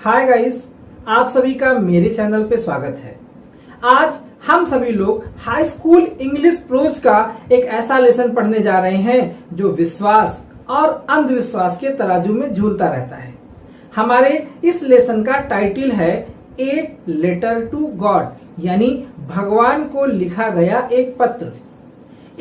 Hi guys, आप सभी का मेरे चैनल पे स्वागत है। आज हम सभी लोग हाई स्कूल इंग्लिश प्रोज का एक ऐसा लेसन पढ़ने जा रहे हैं जो विश्वास और अंधविश्वास के तराजू में झूलता रहता है। हमारे इस लेसन का टाइटल है ए लेटर टू गॉड, यानी भगवान को लिखा गया एक पत्र।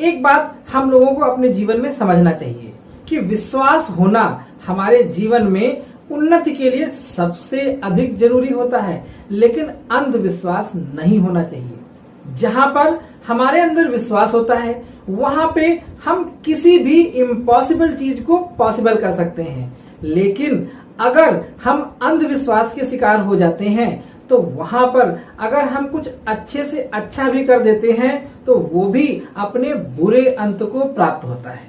एक बात हम लोगों को अपने जीवन में समझना चाहिए कि विश्वास होना हमारे जीवन में उन्नति के लिए सबसे अधिक जरूरी होता है, लेकिन अंधविश्वास नहीं होना चाहिए। जहां पर हमारे अंदर विश्वास होता है वहां पे हम किसी भी इम्पॉसिबल चीज को पॉसिबल कर सकते हैं, लेकिन अगर हम अंधविश्वास के शिकार हो जाते हैं तो वहां पर अगर हम कुछ अच्छे से अच्छा भी कर देते हैं तो वो भी अपने बुरे अंत को प्राप्त होता है।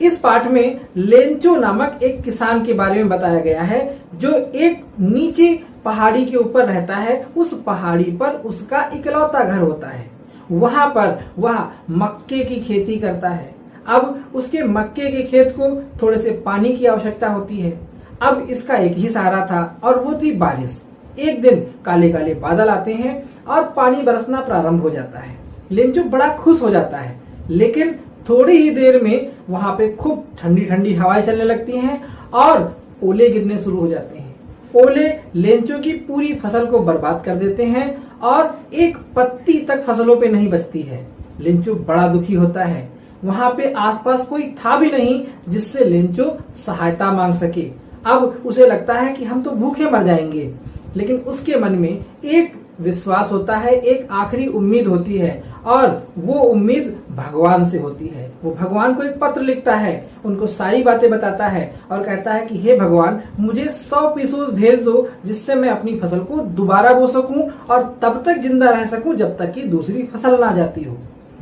इस पाठ में लेंचो नामक एक किसान के बारे में बताया गया है जो एक नीचे पहाड़ी के ऊपर रहता है। उस पहाड़ी पर उसका इकलौता घर होता है। वहां पर वह मक्के की खेती करता है। अब उसके मक्के के खेत को थोड़े से पानी की आवश्यकता होती है। अब इसका एक ही सहारा था और वो थी बारिश। एक दिन काले काले बादल आते हैं और पानी बरसना प्रारंभ हो जाता है। लेंचो बड़ा खुश हो जाता है, लेकिन थोड़ी ही देर में वहां पे खूब ठंडी ठंडी हवाएं चलने लगती हैं और ओले गिरने शुरू हो जाते हैं। ओले लेंचो की पूरी फसल को बर्बाद कर देते हैं और एक पत्ती तक फसलों पे नहीं बचती है। लेंचो बड़ा दुखी होता है। वहां पे आसपास कोई था भी नहीं जिससे लेंचो सहायता मांग सके। अब उसे लगता है कि हम तो भूखे मर जाएंगे, लेकिन उसके मन में एक विश्वास होता है, एक आखिरी उम्मीद होती है और वो उम्मीद भगवान से होती है। वो भगवान को एक पत्र लिखता है, उनको सारी बातें बताता है और कहता है कि हे भगवान, मुझे 100 पीसूस भेज दो जिससे मैं अपनी फसल को दोबारा बो सकूं और तब तक जिंदा रह सकूं जब तक कि दूसरी फसल ना जाती हो।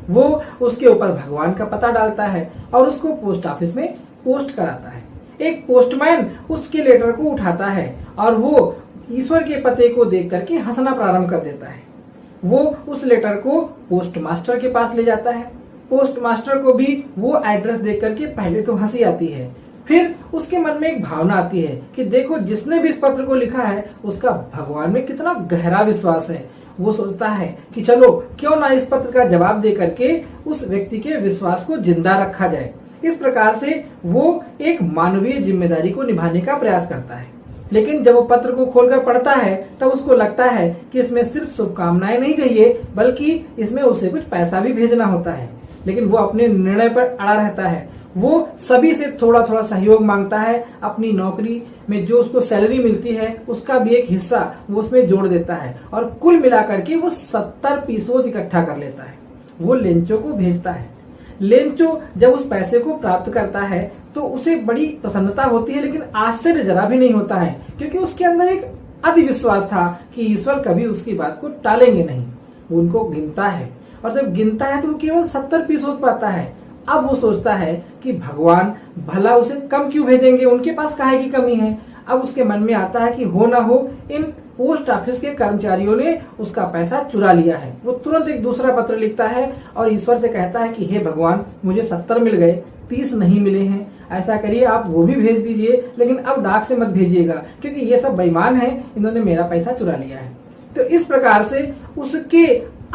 वो उसके ऊपर भगवान का पता डालता है और उसको पोस्ट ऑफिस में पोस्ट कराता है। एक पोस्टमैन उसके लेटर को उठाता है और वो ईश्वर के पते को देख करके हंसना प्रारंभ कर देता है। वो उस लेटर को पोस्ट मास्टर के पास ले जाता है। पोस्ट मास्टर को भी वो एड्रेस देख करके पहले तो हंसी आती है, फिर उसके मन में एक भावना आती है कि देखो, जिसने भी इस पत्र को लिखा है उसका भगवान में कितना गहरा विश्वास है। वो सोचता है कि चलो क्यों ना इस पत्र का जवाब दे करके उस व्यक्ति के विश्वास को जिंदा रखा जाए। इस प्रकार से वो एक मानवीय जिम्मेदारी को निभाने का प्रयास करता है। लेकिन जब वो पत्र को खोलकर पढ़ता है तब उसको लगता है कि इसमें सिर्फ शुभकामनाएं नहीं चाहिए, बल्कि इसमें उसे कुछ पैसा भी भेजना होता है। लेकिन वो अपने निर्णय पर अड़ा रहता है। वो सभी से थोड़ा थोड़ा सहयोग मांगता है। अपनी नौकरी में जो उसको सैलरी मिलती है उसका भी एक हिस्सा वो उसमें जोड़ देता है और कुल मिलाकर के वो 70 पीसोस इकट्ठा कर लेता है। वो लेंचो को भेजता है। लेंचो जब उस पैसे को प्राप्त करता है तो उसे बड़ी प्रसन्नता होती है, लेकिन आश्चर्य जरा भी नहीं होता है, क्योंकि उसके अंदर एक अति विश्वास था कि ईश्वर कभी उसकी बात को टालेंगे नहीं। वो उनको गिनता है और जब गिनता है तो वो केवल 70 पीसोस पाता है। अब वो सोचता है कि भगवान भला उसे कम क्यों भेजेंगे, उनके पास काहे की कमी है। अब उसके मन में आता है कि हो ना हो इन पोस्ट ऑफिस के कर्मचारियों ने उसका पैसा चुरा लिया है। वो तुरंत एक दूसरा पत्र लिखता है और ईश्वर से कहता है कि हे भगवान, मुझे 70 मिल गए, 30 नहीं मिले हैं। ऐसा करिए, आप वो भी भेज दीजिए, लेकिन अब डाक से मत भेजिएगा, क्योंकि ये सब बेईमान हैं, इन्होंने मेरा पैसा चुरा लिया है। तो इस प्रकार से उसके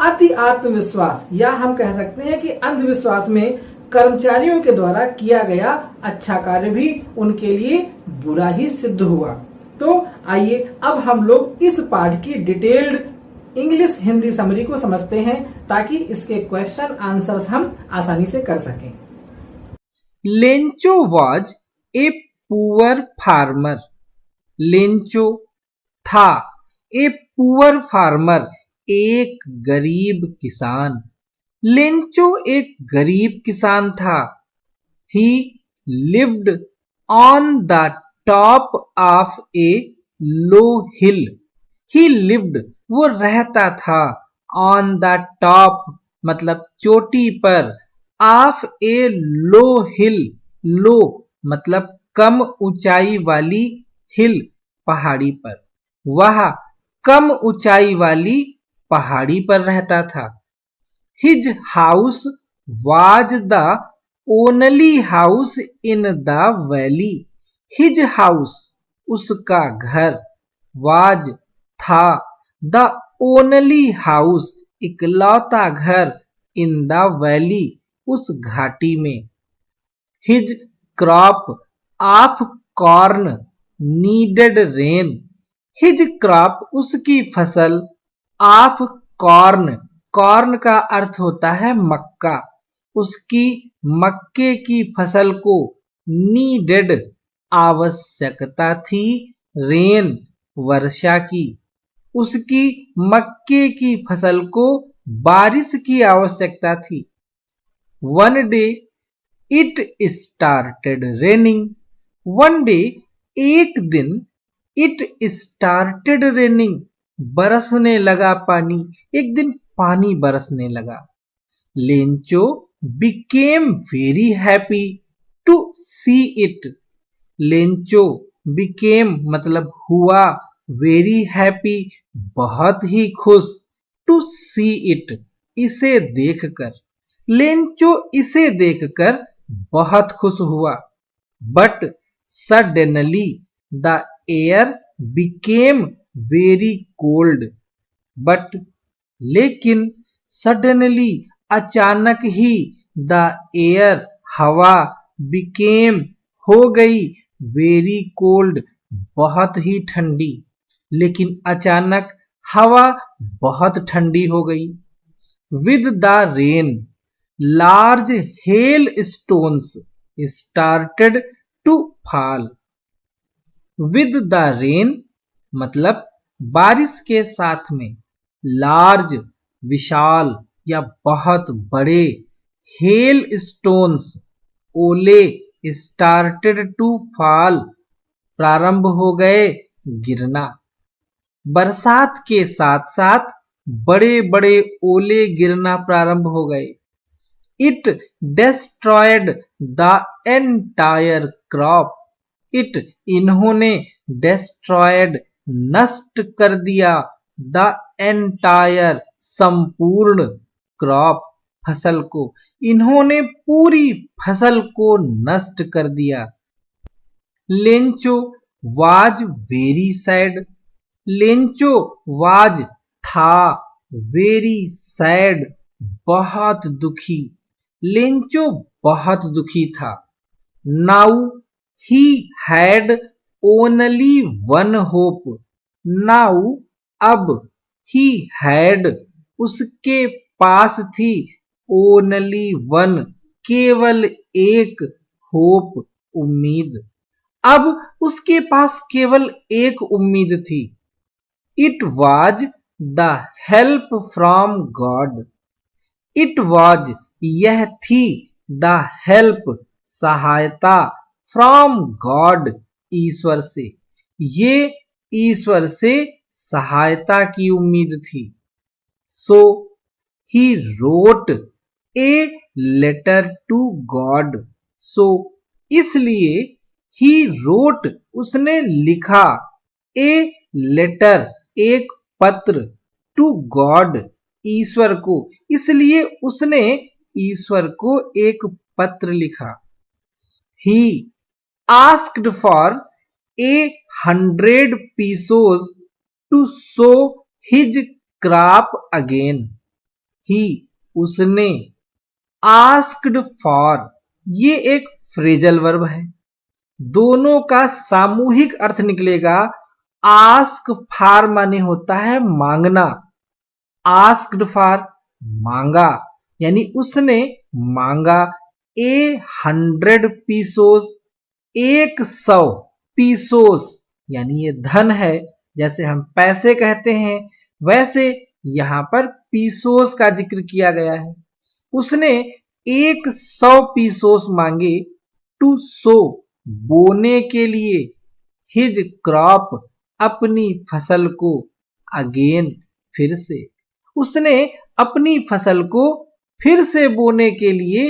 अति आत्मविश्वास, या हम कह सकते हैं कि अंधविश्वास में कर्मचारियों के द्वारा किया गया अच्छा कार्य भी उनके लिए बुरा ही सिद्ध हुआ। तो आइए अब हम लोग इस पाठ की डिटेल्ड इंग्लिश हिंदी समरी को समझते हैं, ताकि इसके क्वेश्चन आंसर्स हम आसानी से कर सकें। Lencho was a poor farmer. Lencho था ए पुअर फार्मर, एक गरीब किसान। लेंचो एक गरीब किसान था। ही lived on the top of A low hill. He lived वो रहता था, ऑन द टॉप मतलब चोटी पर, ऑफ ए लो हिल, लो मतलब कम ऊंचाई वाली, हिल पहाड़ी पर। वह कम ऊंचाई वाली पहाड़ी पर रहता था। His house was the only house in the valley. His house उसका घर, वाज था, द ओनली हाउस इकलौता घर, इन द वैली उस घाटी में। His crop of corn needed rain, his crop उसकी फसल, ऑफ कॉर्न, कॉर्न का अर्थ होता है मक्का, उसकी मक्के की फसल को नीडेड आवश्यकता थी, रेन वर्षा की, उसकी मक्के की फसल को बारिश की आवश्यकता थी। One day it started raining, one day एक दिन, इट स्टार्टेड रेनिंग बरसने लगा पानी, एक दिन पानी बरसने लगा। Lencho became very happy to see it, Lencho became मतलब हुआ, वेरी हैप्पी बहुत ही खुश, टू सी इट इसे देखकर, लेंचो इसे देखकर बहुत खुश हुआ। But suddenly the air became very cold, but लेकिन सडनली अचानक ही द एयर हवा बिकेम हो गई वेरी कोल्ड बहुत ही ठंडी, लेकिन अचानक हवा बहुत ठंडी हो गई। With the rain large hail stones started to fall, with the rain मतलब बारिश के साथ में, लार्ज विशाल या बहुत बड़े, हेल स्टोन्स ओले, स्टार्टेड टू फॉल प्रारंभ हो गए गिरना, बरसात के साथ साथ बड़े बड़े ओले गिरना प्रारंभ हो गए। It destroyed the entire crop, it इन्होंने डिस्ट्रॉयड नष्ट कर दिया, द एंटायर संपूर्ण, क्रॉप फसल को, इन्होंने पूरी फसल को नष्ट कर दिया। Lencho was very sad, Lencho was था, वेरी सैड बहुत दुखी, लेंचो बहुत दुखी था। Now he had only one hope, now अब, ही हैड उसके पास थी, ओनली वन केवल एक, होप उम्मीद, अब उसके पास केवल एक उम्मीद थी। It was the help from God, it was यह थी, द हेल्प सहायता, फ्रॉम गॉड ईश्वर से, ये ईश्वर से सहायता की उम्मीद थी। So he wrote a letter to God, so इसलिए ही रोट उसने लिखा, ए लेटर एक पत्र, टू गॉड ईश्वर को, इसलिए उसने ईश्वर को एक पत्र लिखा। He asked for 100 pesos to sow his crop again, he उसने, आस्क्ड फॉर ये एक फ्रेजल वर्ब है, दोनों का सामूहिक अर्थ निकलेगा। आस्क फॉर माने होता है मांगना, आस्क्ड फॉर मांगा, यानी उसने मांगा 100 pesos 100 पीसोस, यानी ये धन है, जैसे हम पैसे कहते हैं वैसे यहां पर पीसोस का जिक्र किया गया है। उसने 100 पीसोस मांगे, टू सो बोने के लिए, हिज क्रॉप अपनी फसल को, अगेन फिर से, उसने अपनी फसल को फिर से बोने के लिए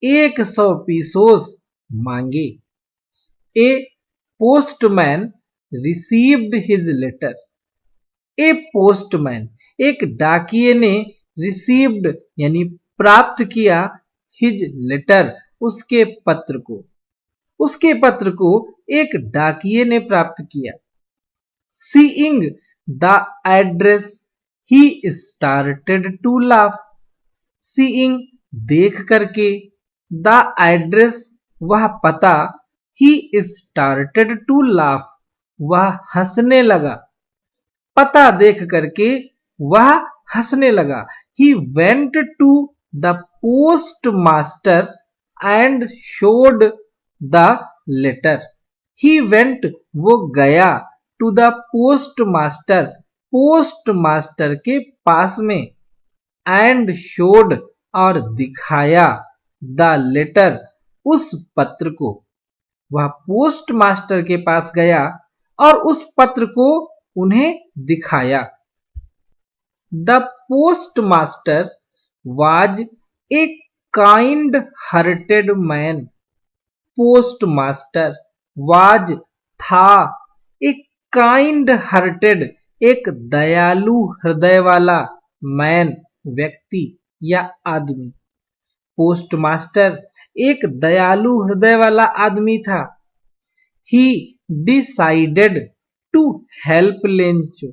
100 पीसोस मांगे। A postman received his letter, a postman एक डाकिये ने रिसीव्ड यानी प्राप्त किया, हिज लेटर उसके पत्र को, उसके पत्र को एक डाकिये ने प्राप्त किया। Seeing the address, he started to laugh. Seeing देख करके, the address वह पता, he started to laugh वह हंसने लगा. पता देख करके वह हंसने लगा. He went to the postmaster and showed the letter. He went वो गया to the postmaster postmaster के पास में and showed और दिखाया the letter उस पत्र को. वह पोस्टमास्टर के पास गया और उस पत्र को उन्हें दिखाया. The postmaster was a kind-hearted man. Postmaster was था एक kind-hearted एक दयालु हृदय वाला मैन व्यक्ति या आदमी. पोस्टमास्टर एक दयालु हृदय वाला आदमी था. He decided to help Lencho.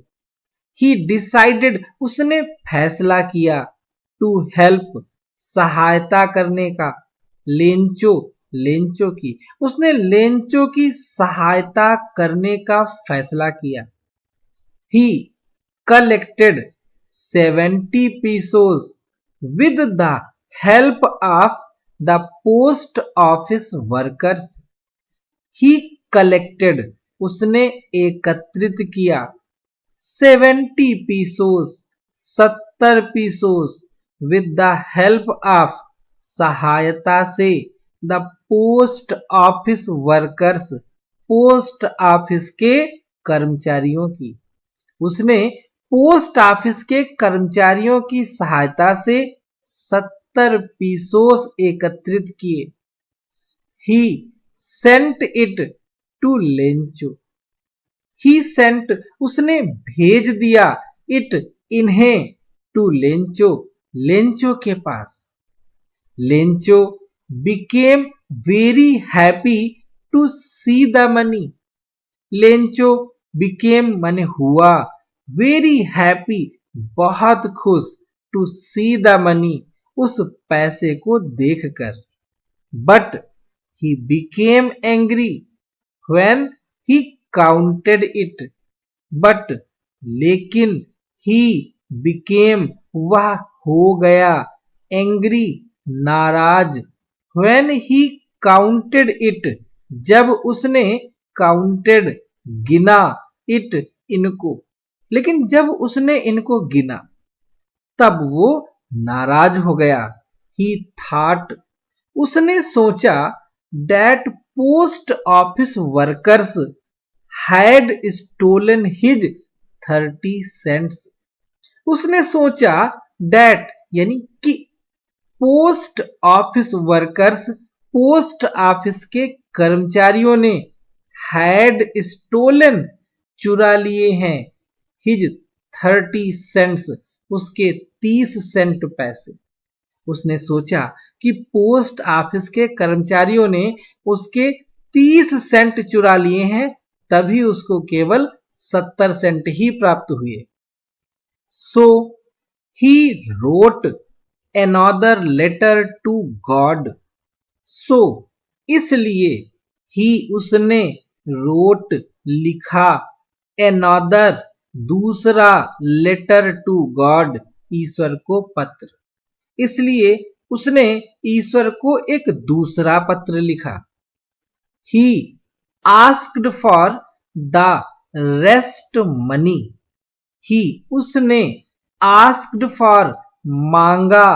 He decided उसने फैसला किया to help सहायता करने का. लेंचो की उसने लेंचो की सहायता करने का फैसला किया. He collected 70 pesos with the help of the post office workers. He collected उसने एकत्रित किया 70 pesos 70 pesos with the help of सहायता से the post office workers post office के कर्मचारियों की. उसने पोस्ट ऑफिस के कर्मचारियों की सहायता से 70 पीसोस एकत्रित किए. He sent it to Lencho. He sent उसने भेज दिया it इन्हें to लेंचो के पास. Lencho became very happy to see the money. Lencho became माने हुआ very happy बहुत खुश to see the money उस पैसे को देखकर. But he became angry when he counted it. But लेकिन he became वह हो गया angry नाराज when he counted it जब उसने counted गिना it इनको. लेकिन जब उसने इनको गिना तब वो नाराज हो गया. He thought उसने सोचा that post office workers had stolen his 30 cents. उसने सोचा that यानी कि post office workers post office के कर्मचारियों ने had stolen चुरा लिए हैं his 30 cents उसके 30 सेंट पैसे. उसने सोचा कि पोस्ट ऑफिस के कर्मचारियों ने उसके 30 सेंट चुरा लिए हैं तभी उसको केवल 70 सेंट ही प्राप्त हुए. So he wrote another letter to God. So इसलिए he उसने wrote लिखा another दूसरा letter to God ईश्वर को पत्र. इसलिए उसने ईश्वर को एक दूसरा पत्र लिखा. He asked for the rest money. He उसने asked for मांगा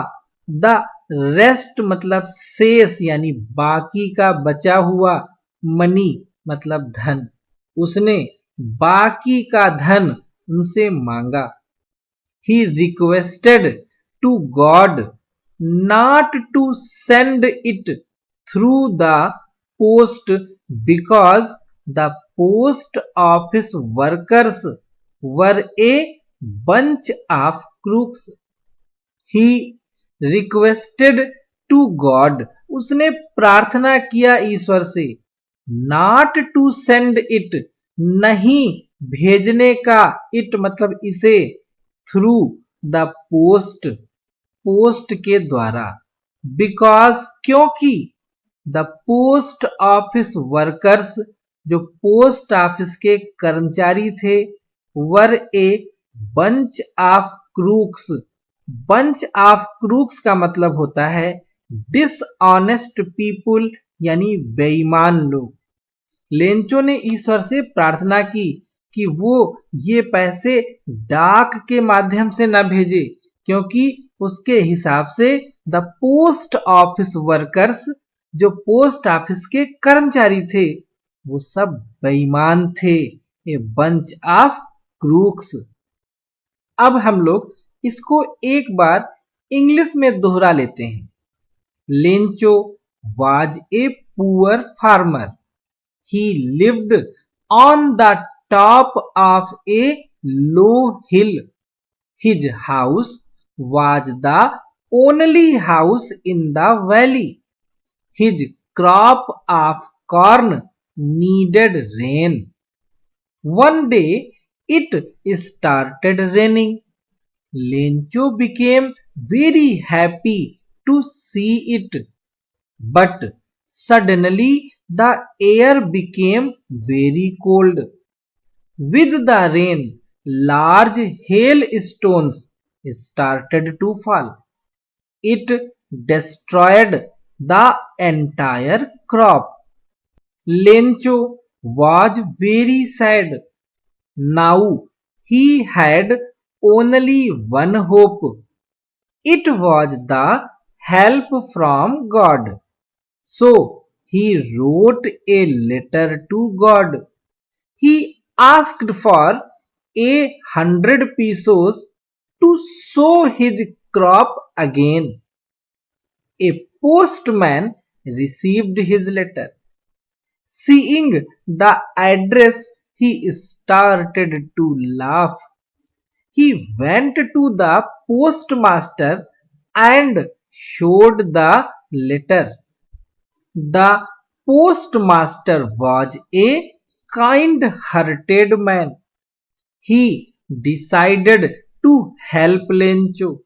the rest मतलब शेष यानी बाकी का बचा हुआ मनी मतलब धन. उसने बाकी का धन उनसे मांगा. He requested to God not to send it through the post because the post office workers were a bunch of crooks. He requested to God उसने प्रार्थना किया ईश्वर से not to send it नहीं भेजने का, इट मतलब इसे, थ्रू द पोस्ट, पोस्ट के द्वारा, बिकॉज क्योंकि द पोस्ट ऑफिस वर्कर्स, जो पोस्ट ऑफिस के कर्मचारी थे, were a bunch of crooks. Bunch of crooks का मतलब होता है डिसऑनेस्ट पीपुल, यानी बेईमान लोग। लेंचो ने ईश्वर से प्रार्थना की कि वो ये पैसे डाक के माध्यम से न भेजे, क्योंकि उसके हिसाब से द पोस्ट ऑफिस वर्कर्स, जो पोस्ट ऑफिस के कर्मचारी थे, वो सब बेईमान थे, ए बंच ऑफ क्रूक्स। अब हम लोग इसको एक बार इंग्लिश में दोहरा लेते हैं। Lencho was a poor farmer. He lived on the top of a low hill. His house was the only house in the valley. His crop of corn needed rain. One day it started raining. Lencho became very happy to see it. But suddenly the air became very cold. With the rain, large hailstones started to fall. It destroyed the entire crop. Lencho was very sad. Now he had only one hope. It was the help from God. So he wrote a letter to God. He asked for 100 pesos to sow his crop again. A postman received his letter. Seeing the address, he started to laugh. He went to the postmaster and showed the letter. The postmaster was a kind-hearted man. He decided to help Lencho.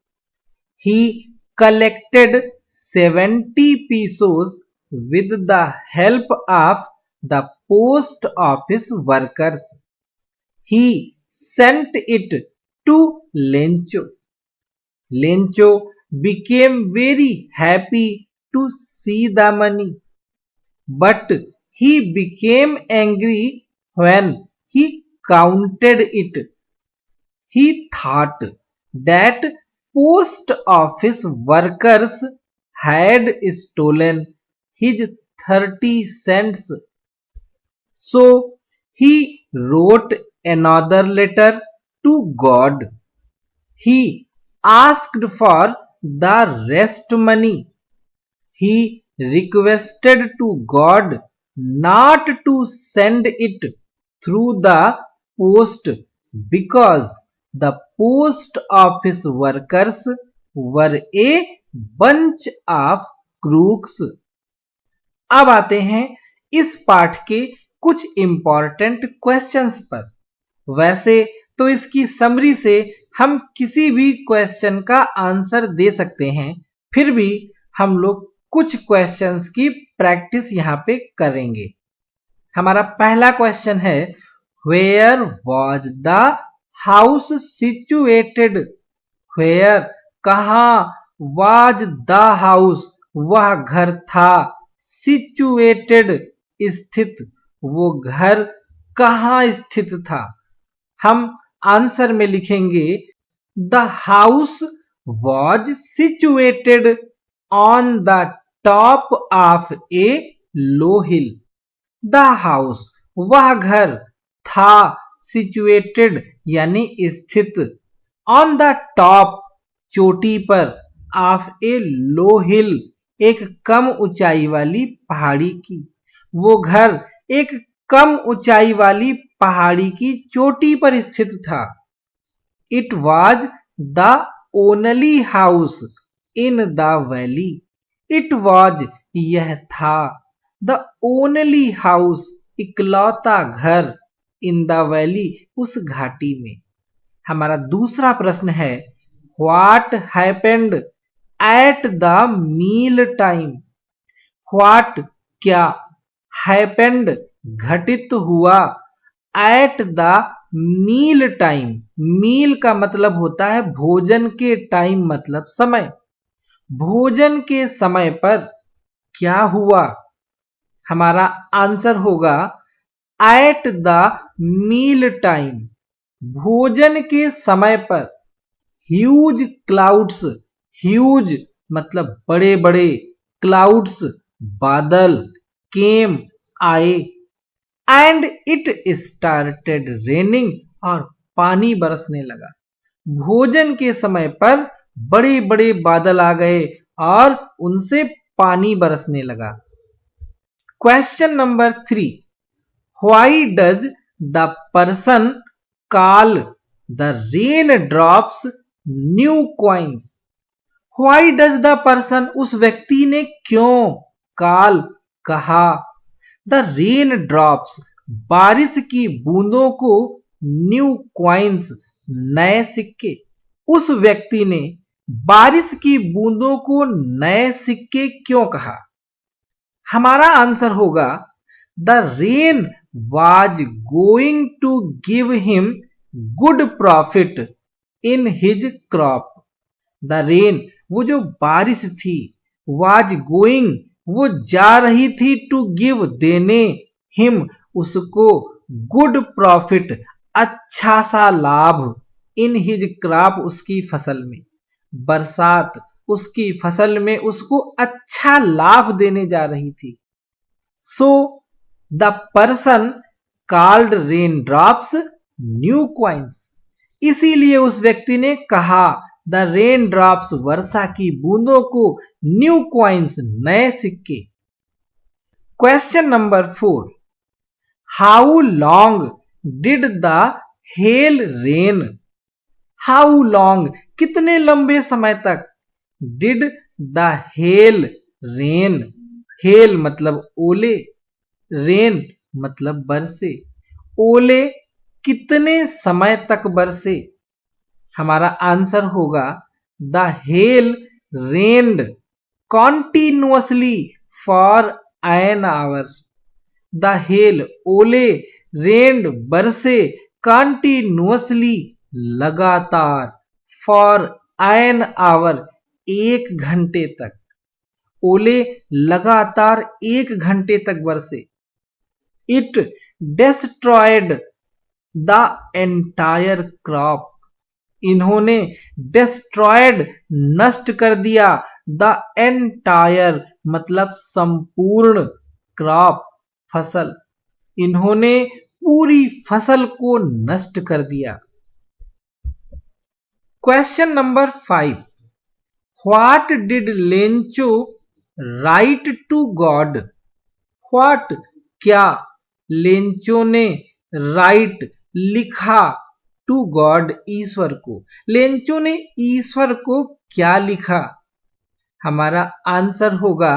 He collected 70 pesos with the help of the post office workers. He sent it to Lencho. Lencho became very happy to see the money, but he became angry when he counted it. He thought that post office workers had stolen his 30 cents. So he wrote another letter to God. He asked for the rest money. He requested to God not to send it through the post because the post office workers were a bunch of crooks. अब आते हैं इस पाठ के कुछ important questions पर। वैसे तो इसकी समरी से हम किसी भी क्वेश्चन का आंसर दे सकते हैं, फिर भी हम लोग कुछ क्वेश्चंस की प्रैक्टिस यहां पे करेंगे। हमारा पहला क्वेश्चन है, where was the house situated? Where कहां, वॉज द हाउस वह घर था, सिचुएटेड स्थित, वो घर कहां स्थित था? हम आंसर में लिखेंगे the house was situated on the top of A low hill. The house वह घर था, सिचुएटेड यानी स्थित, ऑन द टॉप चोटी पर, ऑफ ए लो हिल एक कम ऊंचाई वाली पहाड़ी की। वो घर एक कम ऊंचाई वाली पहाड़ी की चोटी पर स्थित था। It was the only house in the valley. It was यह था, द ओनली हाउस इकलौता घर, इन द वैली, उस घाटी में। हमारा दूसरा प्रश्न है what happened at the meal time. What क्या, हैपेंड घटित हुआ, at the meal time, meal का मतलब होता है भोजन के टाइम मतलब समय, भोजन के समय पर क्या हुआ। हमारा आंसर होगा एट द मील टाइम, भोजन के समय पर ह्यूज क्लाउड्स, ह्यूज मतलब बड़े बड़े, क्लाउड्स बादल, केम आए, एंड इट स्टार्टेड रेनिंग और पानी बरसने लगा। भोजन के समय पर बड़े बड़े बादल आ गए और उनसे पानी बरसने लगा। Question number 3, why does the person call the rain drops new coins. Why does the person, उस व्यक्ति ने क्यों, कॉल कहा, द रेन ड्रॉप्स बारिश की बूंदों को, न्यू कॉइन्स नए सिक्के। उस व्यक्ति ने बारिश की बूंदों को नए सिक्के क्यों कहा। हमारा आंसर होगा the rain was going to give him good profit in his crop. The rain, वो जो बारिश थी, वाज गोइंग, वो जा रही थी, टू गिव देने, हिम उसको, गुड प्रॉफिट अच्छा सा लाभ, इन हिज क्रॉप उसकी फसल में, बरसात उसकी फसल में उसको अच्छा लाभ देने जा रही थी। So the person called rain drops new coins, इसीलिए उस व्यक्ति ने कहा द रेन ड्रॉप्स वर्षा की बूंदों को, न्यू कॉइन्स नए सिक्के। Question number 4, how long did the hell rain. How long कितने लंबे समय तक, did the hell rain, hello मतलब ओले, रेन मतलब बरसे, ओले कितने समय तक बरसे। हमारा आंसर होगा the hell rained continuously for an hour. The hell ओले, रेन्ड बरसे, कॉन्टिन्यूअसली लगातार, फॉर एन आवर एक घंटे तक। ओले लगातार एक घंटे तक बरसे। It destroyed the entire crop. इन्होंने डिस्ट्रॉयड नष्ट कर दिया, द एंटायर मतलब संपूर्ण, क्रॉप फसल, इन्होंने पूरी फसल को नष्ट कर दिया। Question number 5, what did Lencho write to God. What क्या, लेंचो ने राइट लिखा, टू गॉड ईश्वर को। लेंचो ने ईश्वर को क्या लिखा। हमारा आंसर होगा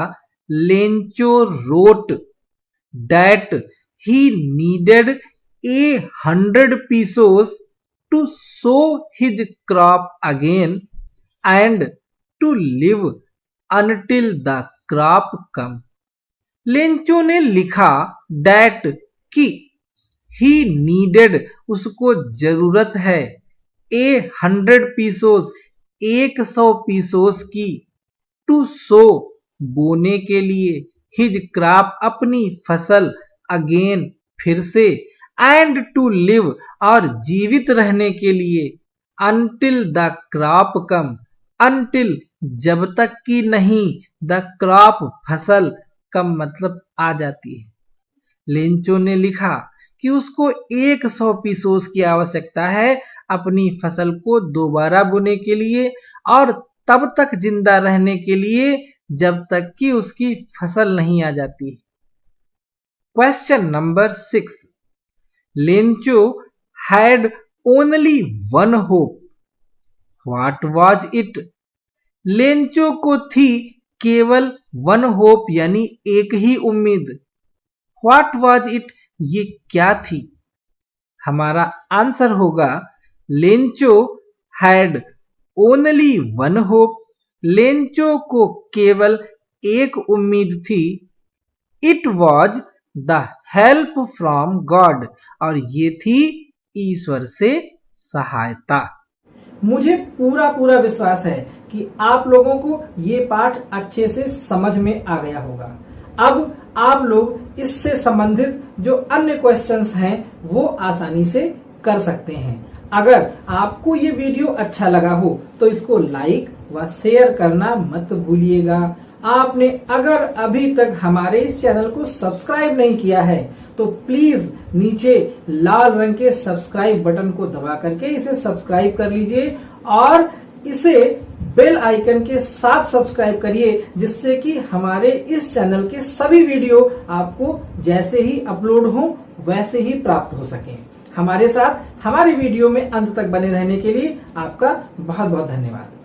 Lencho wrote that he needed 100 pesos to sow his crop again and to live until the crop come। Lencho ने लिखा दैट कि ही नीडेड उसको जरूरत है 100 pesos 100 पीसोस की, टू सो बोने के लिए, हिज क्रॉप अपनी फसल, अगेन फिर से, एंड टू लिव और जीवित रहने के लिए, until the crop come, until जब तक कि नहीं, द क्रॉप फसल कम मतलब आ जाती है। लेंचो ने लिखा कि उसको 100 पीसोस की आवश्यकता है अपनी फसल को दोबारा बोने के लिए और तब तक जिंदा रहने के लिए जब तक कि उसकी फसल नहीं आ जाती। Question number 6, Lencho had only one hope. What was it. Lencho को थी केवल वन होप यानी एक ही उम्मीद। व्हाट वाज इट ये क्या थी। हमारा आंसर होगा Lencho had only one hope. Lencho को केवल एक उम्मीद थी। It was the help from God, और ये थी ईश्वर से सहायता। मुझे पूरा पूरा विश्वास है कि आप लोगों को ये पाठ अच्छे से समझ में आ गया होगा। अब आप लोग इससे संबंधित जो अन्य क्वेश्चंस हैं वो आसानी से कर सकते हैं। अगर आपको ये वीडियो अच्छा लगा हो तो इसको लाइक व शेयर करना मत भूलिएगा। आपने अगर अभी तक हमारे इस चैनल को सब्सक्राइब नहीं किया है तो प्लीज नीचे लाल रंग के सब्सक्राइब बटन को दबा करके इसे सब्सक्राइब कर लीजिए और इसे बेल आइकन के साथ सब्सक्राइब करिए, जिससे कि हमारे इस चैनल के सभी वीडियो आपको जैसे ही अपलोड हो वैसे ही प्राप्त हो सके। हमारे साथ हमारे वीडियो में अंत तक बने रहने के लिए आपका बहुत बहुत धन्यवाद।